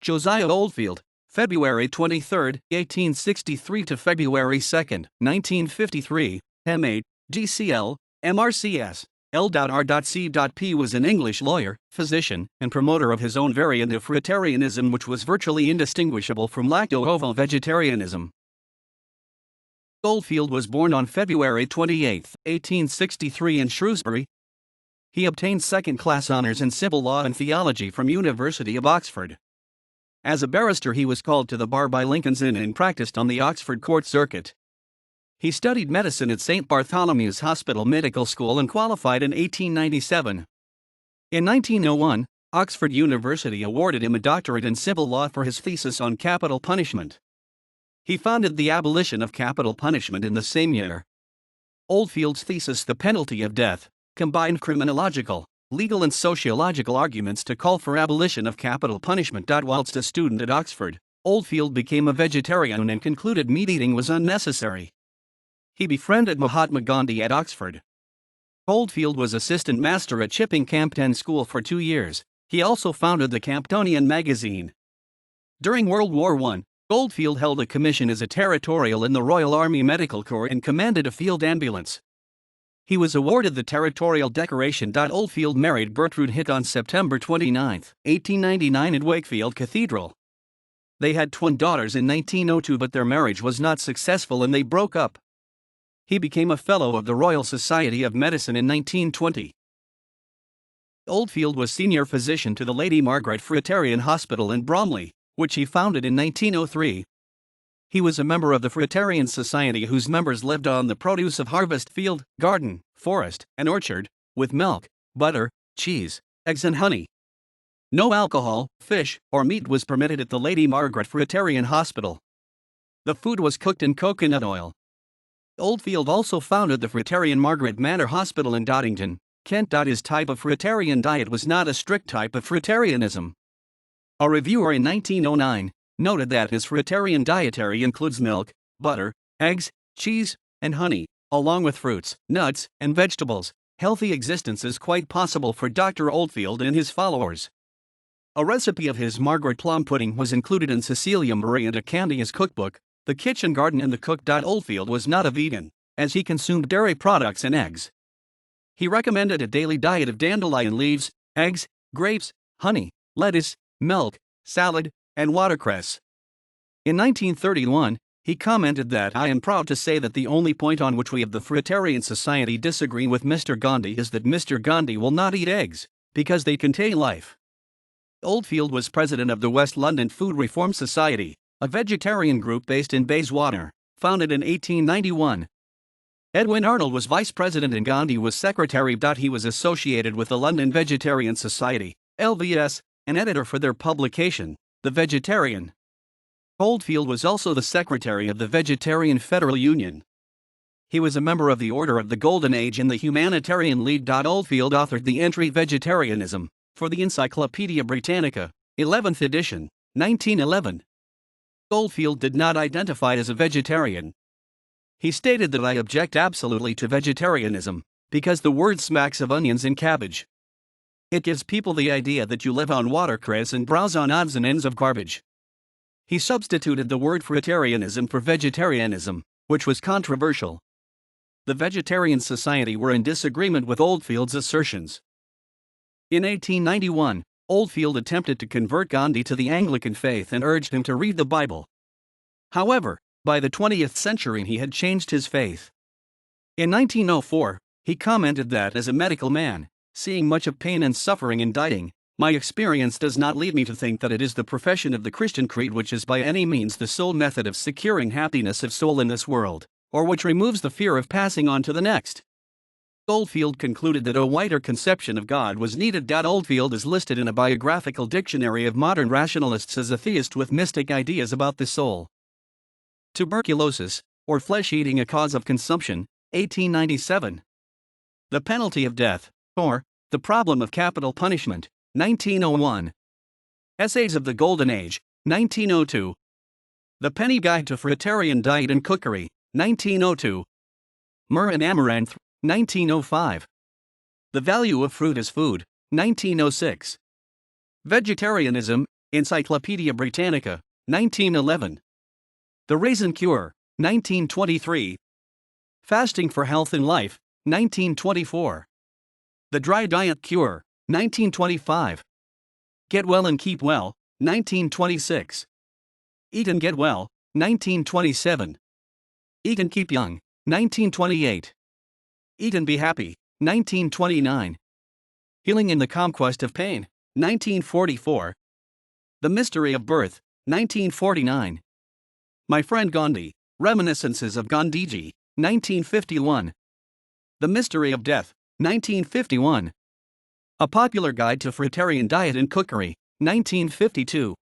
Josiah Oldfield, February 23, 1863 to February 2, 1953, M.A., D.C.L., M.R.C.S., L.R.C.P was an English lawyer, physician, and promoter of his own variant of fruitarianism, which was virtually indistinguishable from lacto-ovo vegetarianism. Oldfield was born on February 28, 1863 in Shrewsbury. He obtained second-class honors in civil law and theology from University of Oxford. As a barrister he was called to the bar by Lincoln's Inn and practiced on the Oxford Court Circuit. He studied medicine at St. Bartholomew's Hospital Medical School and qualified in 1897. In 1901, Oxford University awarded him a doctorate in civil law for his thesis on capital punishment. He founded the abolition of capital punishment in the same year. Oldfield's thesis, The Penalty of Death, combined criminological, legal and sociological arguments to call for abolition of capital punishment. Whilst a student at Oxford, Oldfield became a vegetarian and concluded meat eating was unnecessary. He befriended Mahatma Gandhi at Oxford. Oldfield was assistant master at Chipping Campden School for 2 years. He also founded the Campdonian magazine. During World War I, Oldfield held a commission as a territorial in the Royal Army Medical Corps and commanded a field ambulance. He was awarded the Territorial Decoration. Oldfield married Gertrude Hitt on September 29, 1899 at Wakefield Cathedral. They had twin daughters in 1902, but their marriage was not successful and they broke up. He became a Fellow of the Royal Society of Medicine in 1920. Oldfield was senior physician to the Lady Margaret Fruitarian Hospital in Bromley, which he founded in 1903. He was a member of the Fruitarian Society, whose members lived on the produce of harvest, field, garden, forest, and orchard, with milk, butter, cheese, eggs and honey. No alcohol, fish, or meat was permitted at the Lady Margaret Fruitarian Hospital. The food was cooked in coconut oil. Oldfield also founded the Fruitarian Margaret Manor Hospital in Doddington, Kent. His type of fruitarian diet was not a strict type of fruitarianism. A reviewer in 1909 noted that his fruitarian dietary includes milk, butter, eggs, cheese, and honey, along with fruits, nuts, and vegetables. Healthy existence is quite possible for Dr. Oldfield and his followers. A recipe of his Margaret plum pudding was included in Cecilia Marie and Acandia's cookbook, The Kitchen Garden and the Cook. Oldfield was not a vegan, as he consumed dairy products and eggs. He recommended a daily diet of dandelion leaves, eggs, grapes, honey, lettuce, milk, salad, and watercress. In 1931, he commented that, "I am proud to say that the only point on which we of the Fruitarian Society disagree with Mr. Gandhi is that Mr. Gandhi will not eat eggs, because they contain life." Oldfield was president of the West London Food Reform Society, a vegetarian group based in Bayswater, founded in 1891. Edwin Arnold was vice president and Gandhi was secretary. He was associated with the London Vegetarian Society, LVS, and editor for their publication, The Vegetarian. Oldfield was also the secretary of the Vegetarian Federal Union. He was a member of the Order of the Golden Age and the Humanitarian League. Oldfield authored the entry Vegetarianism for the Encyclopaedia Britannica, 11th edition, 1911. Oldfield did not identify as a vegetarian. He stated that, "I object absolutely to vegetarianism, because the word smacks of onions and cabbage. It gives people the idea that you live on watercress and browse on odds and ends of garbage." He substituted the word fruitarianism for vegetarianism, which was controversial. The Vegetarian Society were in disagreement with Oldfield's assertions. In 1891, Oldfield attempted to convert Gandhi to the Anglican faith and urged him to read the Bible. However, by the 20th century he had changed his faith. In 1904, he commented that, "As a medical man, seeing much of pain and suffering in dying, my experience does not lead me to think that it is the profession of the Christian creed which is by any means the sole method of securing happiness of soul in this world, or which removes the fear of passing on to the next." Oldfield concluded that a wider conception of God was needed. Oldfield is listed in a biographical dictionary of modern rationalists as a theist with mystic ideas about the soul. Tuberculosis, or flesh-eating, a cause of consumption, 1897. The Penalty of Death, or The Problem of Capital Punishment, 1901. Essays of the Golden Age, 1902. The Penny Guide to Fruitarian Diet and Cookery, 1902. Myrrh and Amaranth, 1905. The Value of Fruit as Food, 1906. Vegetarianism, Encyclopedia Britannica, 1911. The Raisin Cure, 1923. Fasting for Health and Life, 1924. The Dry Diet Cure, 1925. Get Well and Keep Well, 1926. Eat and Get Well, 1927. Eat and Keep Young, 1928. Eat and Be Happy, 1929. Healing in the Conquest of Pain, 1944. The Mystery of Birth, 1949. My Friend Gandhi, Reminiscences of Gandhiji, 1951. The Mystery of Death, 1951. A Popular Guide to Fruitarian Diet and Cookery, 1952.